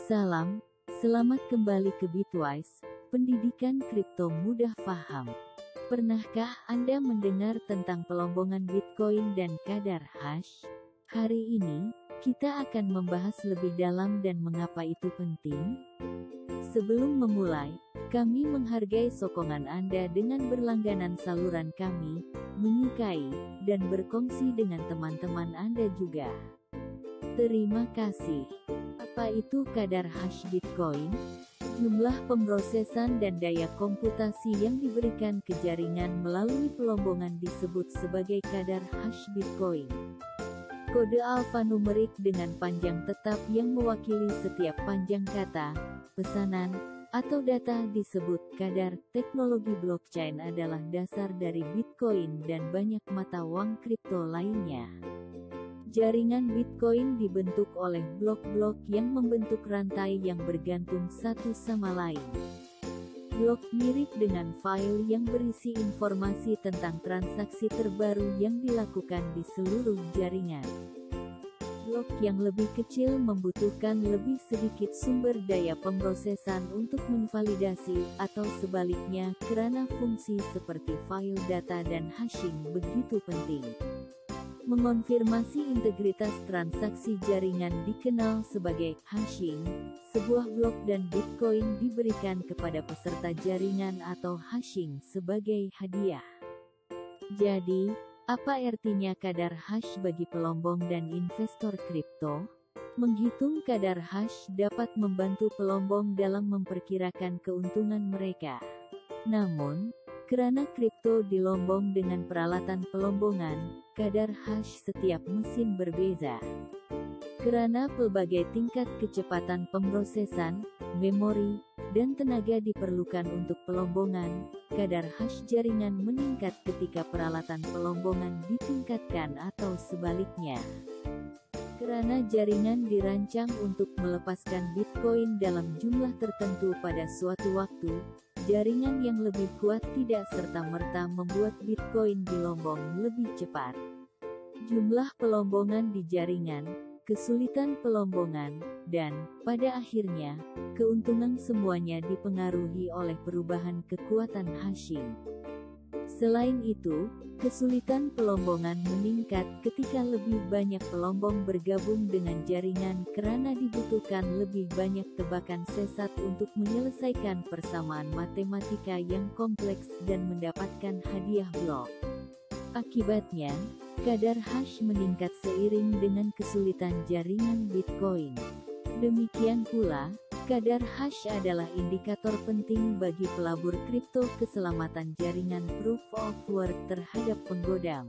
Salam, selamat kembali ke Bitwise, pendidikan kripto mudah paham. Pernahkah Anda mendengar tentang pelombongan Bitcoin dan kadar hash? Hari ini, kita akan membahas lebih dalam dan mengapa itu penting. Sebelum memulai, kami menghargai sokongan Anda dengan berlangganan saluran kami, menyukai, dan berkongsi dengan teman-teman Anda juga. Terima kasih. Apa itu kadar hash Bitcoin? Jumlah pemrosesan dan daya komputasi yang diberikan ke jaringan melalui pelombongan disebut sebagai kadar hash Bitcoin. Kode alfanumerik dengan panjang tetap yang mewakili setiap panjang kata, pesanan, atau data disebut kadar. Teknologi blockchain adalah dasar dari Bitcoin dan banyak mata uang kripto lainnya. Jaringan Bitcoin dibentuk oleh blok-blok yang membentuk rantai yang bergantung satu sama lain. Blok mirip dengan file yang berisi informasi tentang transaksi terbaru yang dilakukan di seluruh jaringan. Blok yang lebih kecil membutuhkan lebih sedikit sumber daya pemrosesan untuk menvalidasi, atau sebaliknya, karena fungsi seperti file data dan hashing begitu penting. Mengonfirmasi integritas transaksi jaringan dikenal sebagai hashing. Sebuah blok dan Bitcoin diberikan kepada peserta jaringan atau hashing sebagai hadiah. Jadi, apa artinya kadar hash bagi pelombong dan investor kripto? Menghitung kadar hash dapat membantu pelombong dalam memperkirakan keuntungan mereka. Namun, karena kripto dilombong dengan peralatan pelombongan, kadar hash setiap mesin berbeda. Karena pelbagai tingkat kecepatan pemrosesan, memori, dan tenaga diperlukan untuk pelombongan, kadar hash jaringan meningkat ketika peralatan pelombongan ditingkatkan atau sebaliknya. Karena jaringan dirancang untuk melepaskan Bitcoin dalam jumlah tertentu pada suatu waktu, jaringan yang lebih kuat tidak serta-merta membuat Bitcoin dilombong lebih cepat. Jumlah pelombongan di jaringan, kesulitan pelombongan, dan, pada akhirnya, keuntungan semuanya dipengaruhi oleh perubahan kekuatan hashing. Selain itu, kesulitan pelombongan meningkat ketika lebih banyak pelombong bergabung dengan jaringan karena dibutuhkan lebih banyak tebakan sesat untuk menyelesaikan persamaan matematika yang kompleks dan mendapatkan hadiah blok. Akibatnya, kadar hash meningkat seiring dengan kesulitan jaringan Bitcoin. Demikian pula, kadar hash adalah indikator penting bagi pelabur kripto keselamatan jaringan proof of work terhadap penggodam.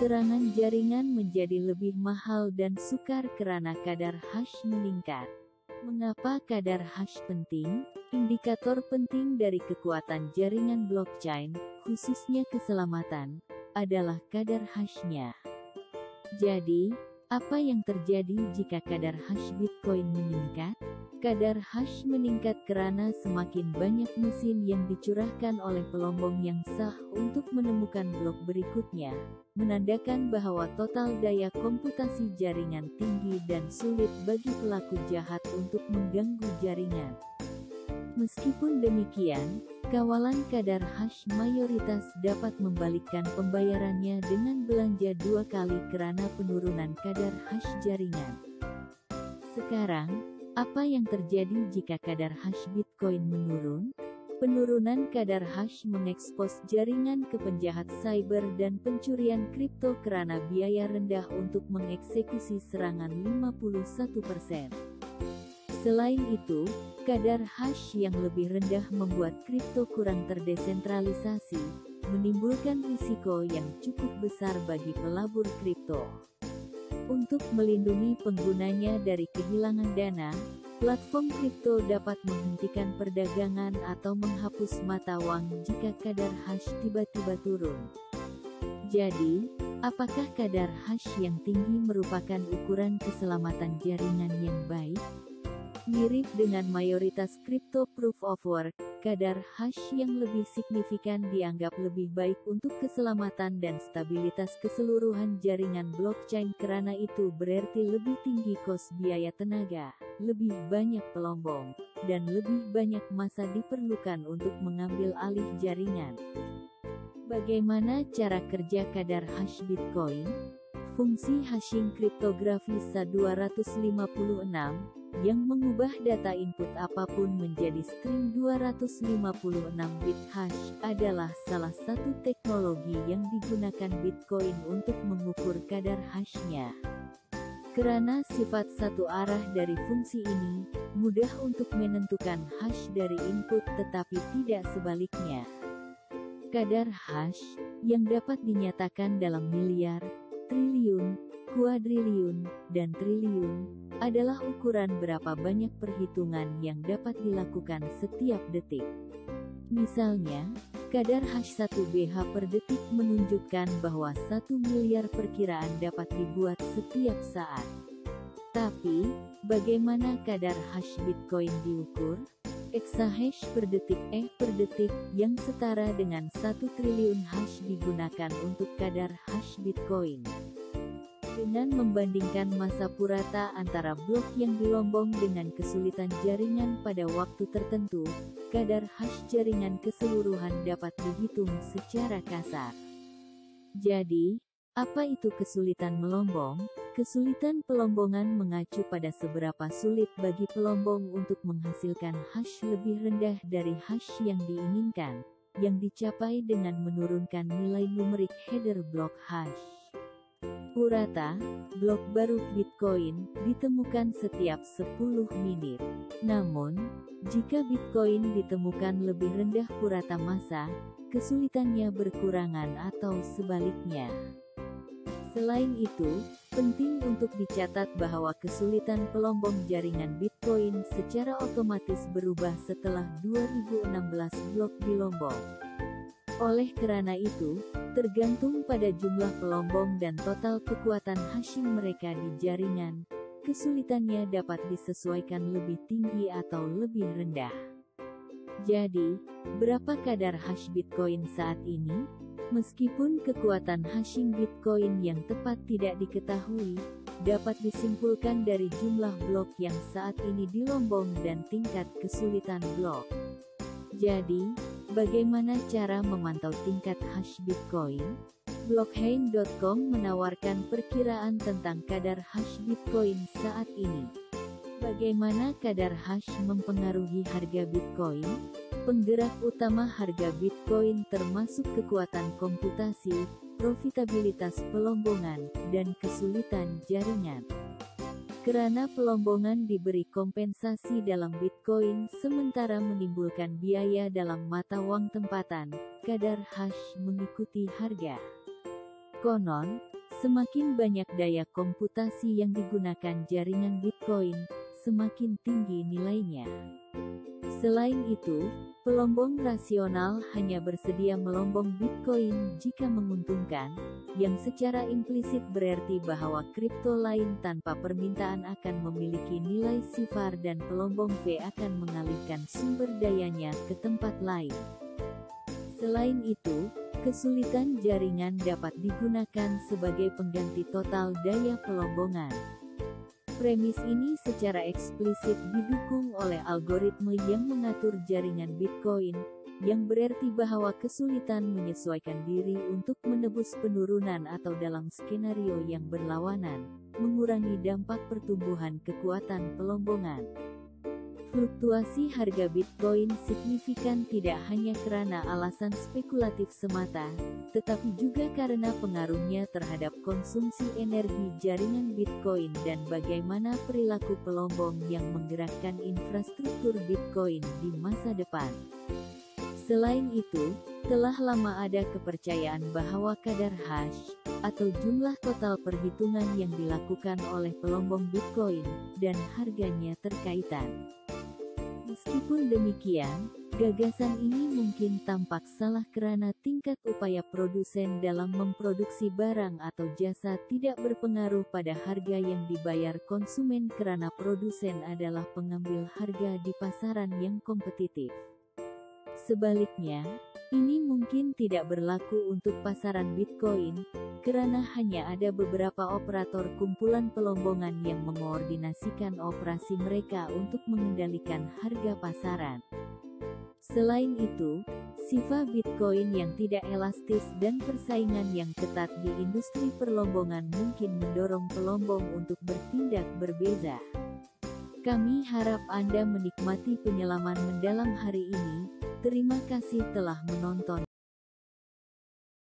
Serangan jaringan menjadi lebih mahal dan sukar karena kadar hash meningkat. Mengapa kadar hash penting? Indikator penting dari kekuatan jaringan blockchain, khususnya keselamatan, adalah kadar hashnya. Jadi, apa yang terjadi jika kadar hash Bitcoin meningkat? Kadar hash meningkat karena semakin banyak mesin yang dicurahkan oleh pelombong yang sah untuk menemukan blok berikutnya, menandakan bahwa total daya komputasi jaringan tinggi dan sulit bagi pelaku jahat untuk mengganggu jaringan. Meskipun demikian, kawalan kadar hash mayoritas dapat membalikkan pembayarannya dengan belanja 2 kali karena penurunan kadar hash jaringan. Sekarang, apa yang terjadi jika kadar hash Bitcoin menurun? Penurunan kadar hash mengekspos jaringan ke penjahat cyber dan pencurian kripto karena biaya rendah untuk mengeksekusi serangan 51%. Selain itu, kadar hash yang lebih rendah membuat kripto kurang terdesentralisasi, menimbulkan risiko yang cukup besar bagi pelabur kripto. Untuk melindungi penggunanya dari kehilangan dana, platform kripto dapat menghentikan perdagangan atau menghapus mata uang jika kadar hash tiba-tiba turun. Jadi, apakah kadar hash yang tinggi merupakan ukuran keselamatan jaringan yang baik? Mirip dengan mayoritas crypto proof of work, kadar hash yang lebih signifikan dianggap lebih baik untuk keselamatan dan stabilitas keseluruhan jaringan blockchain karena itu berarti lebih tinggi kos biaya tenaga, lebih banyak pelombong, dan lebih banyak masa diperlukan untuk mengambil alih jaringan. Bagaimana cara kerja kadar hash Bitcoin? Fungsi hashing kriptografi SHA-256 yang mengubah data input apapun menjadi string 256 bit hash adalah salah satu teknologi yang digunakan Bitcoin untuk mengukur kadar hashnya. Karena sifat satu arah dari fungsi ini, mudah untuk menentukan hash dari input tetapi tidak sebaliknya. Kadar hash, yang dapat dinyatakan dalam miliar, triliun, kuadriliun, dan triliun, adalah ukuran berapa banyak perhitungan yang dapat dilakukan setiap detik. Misalnya, kadar hash 1 BH per detik menunjukkan bahwa 1 miliar perkiraan dapat dibuat setiap saat. Tapi, bagaimana kadar hash Bitcoin diukur? Exahash per detik per detik, yang setara dengan 1 triliun hash digunakan untuk kadar hash Bitcoin. Dengan membandingkan masa purata antara blok yang dilombong dengan kesulitan jaringan pada waktu tertentu, kadar hash jaringan keseluruhan dapat dihitung secara kasar. Jadi, apa itu kesulitan melombong? Kesulitan pelombongan mengacu pada seberapa sulit bagi pelombong untuk menghasilkan hash lebih rendah dari hash yang diinginkan, yang dicapai dengan menurunkan nilai numerik header blok hash. Purata, blok baru Bitcoin, ditemukan setiap 10 menit. Namun, jika Bitcoin ditemukan lebih rendah purata massa, kesulitannya berkurangan atau sebaliknya. Selain itu, penting untuk dicatat bahwa kesulitan pelombong jaringan Bitcoin secara otomatis berubah setelah 2016 blok dilombong. Oleh karena itu, tergantung pada jumlah pelombong dan total kekuatan hashing mereka di jaringan, kesulitannya dapat disesuaikan lebih tinggi atau lebih rendah. Jadi, berapa kadar hash Bitcoin saat ini? Meskipun kekuatan hashing Bitcoin yang tepat tidak diketahui, dapat disimpulkan dari jumlah blok yang saat ini dilombong dan tingkat kesulitan blok. Jadi, bagaimana cara memantau tingkat hash Bitcoin? Blockchain.com menawarkan perkiraan tentang kadar hash Bitcoin saat ini. Bagaimana kadar hash mempengaruhi harga Bitcoin? Penggerak utama harga Bitcoin termasuk kekuatan komputasi, profitabilitas pelombongan, dan kesulitan jaringan. Karena pelombongan diberi kompensasi dalam Bitcoin sementara menimbulkan biaya dalam mata uang tempatan, kadar hash mengikuti harga. Konon, semakin banyak daya komputasi yang digunakan jaringan Bitcoin, semakin tinggi nilainya. Selain itu, pelombong rasional hanya bersedia melombong Bitcoin jika menguntungkan, yang secara implisit berarti bahwa kripto lain tanpa permintaan akan memiliki nilai sifar dan pelombong V akan mengalihkan sumber dayanya ke tempat lain. Selain itu, kesulitan jaringan dapat digunakan sebagai pengganti total daya pelombongan. Premis ini secara eksplisit didukung oleh algoritme yang mengatur jaringan Bitcoin, yang berarti bahwa kesulitan menyesuaikan diri untuk menebus penurunan atau dalam skenario yang berlawanan, mengurangi dampak pertumbuhan kekuatan pelombongan. Fluktuasi harga Bitcoin signifikan tidak hanya karena alasan spekulatif semata, tetapi juga karena pengaruhnya terhadap konsumsi energi jaringan Bitcoin dan bagaimana perilaku pelombong yang menggerakkan infrastruktur Bitcoin di masa depan. Selain itu, telah lama ada kepercayaan bahwa kadar hash, atau jumlah total perhitungan yang dilakukan oleh pelombong Bitcoin, dan harganya terkaitan. Meskipun demikian, Gagasan ini mungkin tampak salah karena tingkat upaya produsen dalam memproduksi barang atau jasa tidak berpengaruh pada harga yang dibayar konsumen karena produsen adalah pengambil harga di pasaran yang kompetitif. Sebaliknya, ini mungkin tidak berlaku untuk pasaran Bitcoin, karena hanya ada beberapa operator kumpulan pelombongan yang mengoordinasikan operasi mereka untuk mengendalikan harga pasaran. Selain itu, sifat Bitcoin yang tidak elastis dan persaingan yang ketat di industri perlombongan mungkin mendorong pelombong untuk bertindak berbeda. Kami harap Anda menikmati penyelaman mendalam hari ini. Terima kasih telah menonton